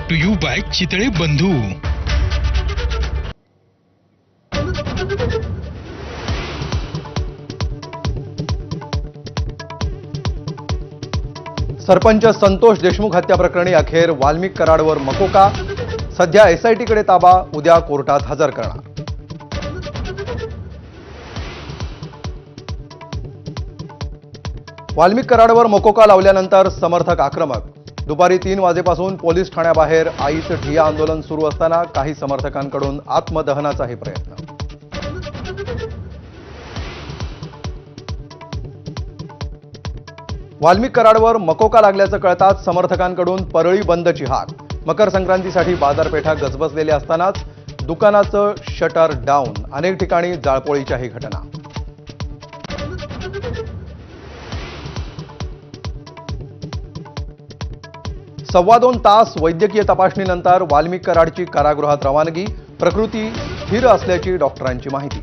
Brought to you by Chitale Bandhu. Sarpanch Santosh Deshmukh हत्या प्रकरणी अखेर वाल्मिक कराडवर मकोका. सध्या एसआयटीकडे ताबा, उद्या कोर्टात हजर करणार. वाल्मिक कराडवर मकोका लावल्यानंतर समर्थक आक्रमक. दुपारी 3 वाजेपासून पोलीस ठाण्याबाहेर आईचं ठिय्या आंदोलन सुरू असताना काही समर्थकांकडून आत्मदहनाचाही प्रयत्न. वाल्मिक कराडवर मकोका लागल्याचं कळताच समर्थकांकडून परळी बंदची हाक. मकर संक्रांतीसाठी बाजारपेठा गजबजलेल्या असतानाच दुकानाचं शटर डाऊन. अनेक ठिकाणी जाळपोळीच्याही घटना. सव्वा 2 तास वैद्यकीय तपासणीनंतर वाल्मिक कराडची कारागृहात रवानगी. प्रकृती स्थिर असल्याची डॉक्टरांची माहिती.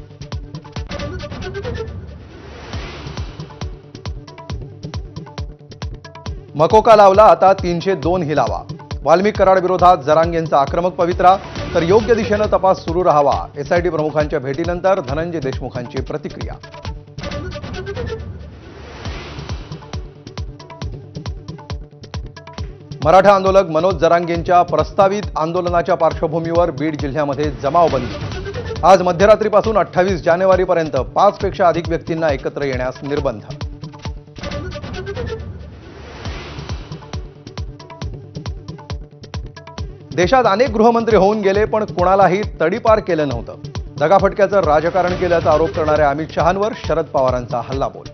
मकोका लावला, आता 302 ही लावा. वाल्मिक कराड विरोधात जरांगेंचा आक्रमक पवित्रा. तर योग्य दिशेनं तपास सुरू राहावा. एसआयटी प्रमुखांच्या भेटीनंतर धनंजय देशमुखांची प्रतिक्रिया. मराठा आंदोलक मनोज जरांगेंच्या प्रस्तावित आंदोलनाच्या पार्श्वभूमीवर बीड जिल्ह्यामध्ये जमावबंदी. आज मध्यरात्रीपासून 28 जानेवारीपर्यंत 5 पेक्षा अधिक व्यक्तींना एकत्र येण्यास निर्बंध. देशात अनेक गृहमंत्री होऊन गेले, पण कोणालाही तडीपार केलं नव्हतं. दगाफटक्याचं राजकारण केल्याचा आरोप करणाऱ्या अमित शहांवर शरद पवारांचा हल्लाबोल.